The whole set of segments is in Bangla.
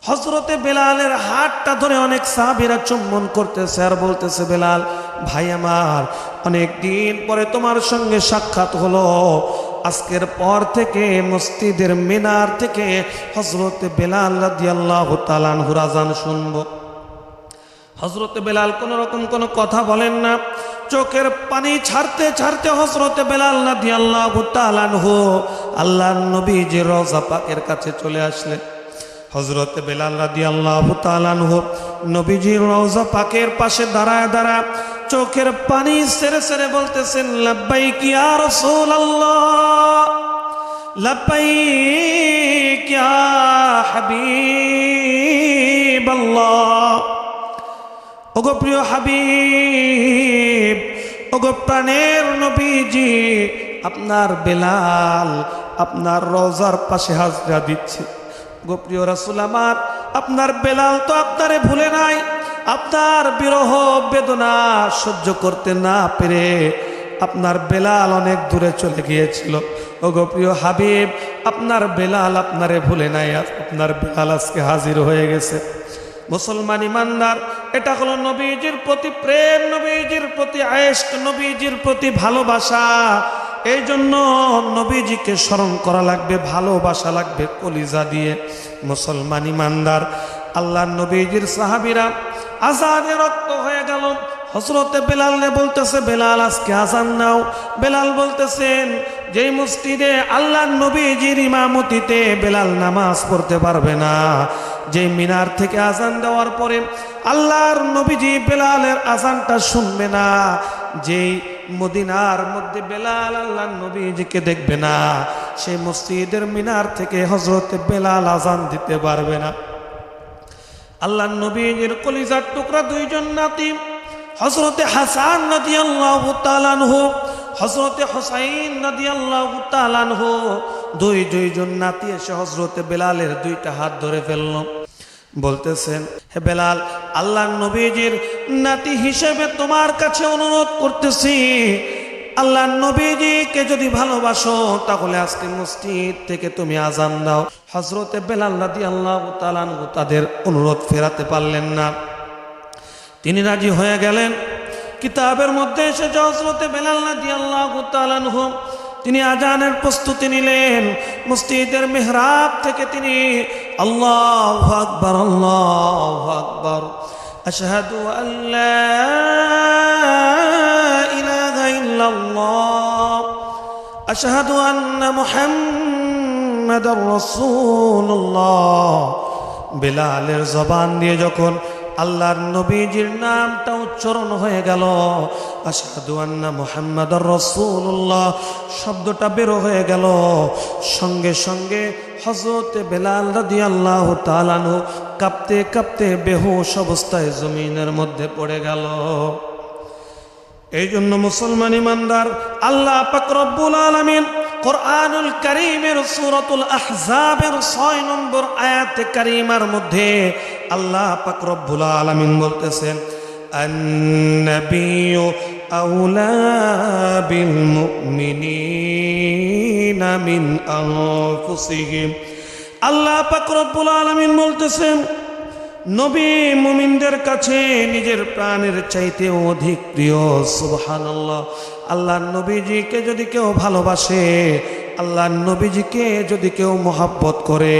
হযরতে বেলালের হাতটা ধরে অনেক সাহাবীরা চুম্বন করতেছে আর বলতেছে, বেলাল ভাই আমার, অনেক দিন পরে তোমার সঙ্গে সাক্ষাৎ হলো, আজকের পর থেকে মসজিদের মিনার থেকে হযরতে বেলাল রাদিয়াল্লাহু তাআলা আনহুর আযান শুনবো। হযরতে বেলাল কোনো রকম কোনো কথা বলেন না, চোখের পানি ছাড়তে ছাড়তে হযরতে বেলাল রাদিয়াল্লাহু তাআলা আনহু আল্লাহর নবীজির রওজা পাকের কাছে চলে আসলেন। হযরতে বেলাল রাদিয়াল্লাহু তাআলা আনহু নবীজির রওজা পাকের পাশে দাঁড়ায় দাঁড়ায় চোখের পানি ছেড়ে ছেড়ে বলতেছেন, লাব্বাইক ইয়া রাসূলুল্লাহ, লাব্বাইক ইয়া হাবিবাল্লাহ। ওগো প্রিয় হাবিব, ওগো প্রাণের নবীজি, আপনার বেলাল আপনার রওজার পাশে হাজরা দিচ্ছে। গো প্রিয় রাসূল আমার, আপনার বেলাল তো আপনারে ভুলে নাই, আপনার বিরহ বেদনা সহ্য করতে না পেরে আপনার বেলাল অনেক দূরে চলে গিয়েছিল। ওগো প্রিয় হাবিব, আপনার বেলাল আপনারে ভুলে নাই, আপনার বেলাল আজকে হাজির হয়ে গেছে। মুসলমান ইমানদার, এটা হলো নবীজির প্রতি প্রেম, নবীজির প্রতি আয়েশক, নবীজির প্রতি ভালোবাসা। এই জন্য নবীজিকে স্মরণ করা লাগবে, ভালোবাসা লাগবে কলিজা দিয়ে। মুসলমান ইমানদার, আল্লাহর নবীজির সাহাবীরা আযানে রক্ত হয়ে গেল। হযরতে বেলালে বলতেছে, বেলাল আজকে আযান নাও। বেলাল বলতেছেন, যেই মসজিদে আল্লাহর নবীজির ইমামতিতে বেলাল নামাজ পড়তে পারবে না, যে মিনার থেকে আযান দেওয়ার পরে আল্লাহর নবীজি বেলালের আযানটা শুনবে না, যেই মদিনার মধ্যে বেলাল আল্লাহর নবীজিকে দেখবে না, সেই মসজিদের মিনার থেকে হযরতে বেলাল আযান দিতে পারবে না। আল্লাহর নবীজির কলিজার টুকরা দুইজন নাতি, হযরতে হাসান রাদিয়াল্লাহু তাআলা আনহু, হযরতে হুসাইন রাদিয়াল্লাহু তাআলা আনহু, দুইজন নাতি এসে হযরতে বেলালের দুইটা হাত ধরে ফেলল। বলতেছেন, হে বেলাল, আল্লাহর নবীজির নাতি হিসেবে তোমার কাছে অনুরোধ করতেছি, আল্লাহর নবীজিকে যদি ভালোবাসো তাহলে আজকে মসজিদ থেকে তুমি আযান দাও। হযরতে বেলাল রাদিয়াল্লাহু তাআলা আনহু তাদের অনুরোধ ফেরাতে পারলেন না, তিনি রাজি হয়ে গেলেন। কিতাবের মধ্যে এসেছে হযরতে বেলাল রাদিয়াল্লাহু তাআলা আনহু তিনি আযানের প্রস্তুতি নিলেন। মসজিদের মিহরাব থেকে তিনি আল্লাহু আকবার, আল্লাহু আকবার, আশহাদু আল্লা ইলাহা ইল্লাল্লাহ, আশহাদু আন্না মুহাম্মাদার রাসূলুল্লাহ। বেলালের জবান দিয়ে যখন আল্লাহর নবীজির নামটা উচ্চারণ হয়ে গেল, আশহাদু আন্না মুহাম্মাদার রাসূলুল্লাহ শব্দটা বের হয়ে গেল, সঙ্গে সঙ্গে হযরতে বেলাল রাদিয়াল্লাহু তাআলা আনহু কাঁপতে কাঁপতে বেহুশ অবস্থায় জমিনের মধ্যে পড়ে গেল। এই জন্য মুসলমান ইমানদার, আল্লাহ পাক রব্বুল আলামিন কোরআনুল কারীমের সূরাতুল আহজাবের 6 নম্বর আয়াতে কারীমার মধ্যে আল্লাহ পাক রব্বুল আলামিন বলতেছেন, আন-নাবিয়্যু আওলা বিল মুমিনিনা মিন আনফুসিহিম। আল্লাহ পাক রব্বুল আলামিন বলতেছেন, নবী মুমিনদের কাছে নিজের প্রাণের চাইতে অধিক প্রিয়। সুবহানাল্লাহ। আল্লাহর নবীজিকে যদি কেউ ভালোবাসে, আল্লাহর নবীজিকে যদি কেউ মহব্বত করে,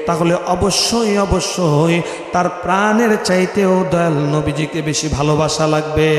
তাহলে অবশ্যই অবশ্যই তার প্রাণের চাইতেও দয়াল নবীজিকে বেশি ভালোবাসা লাগবে।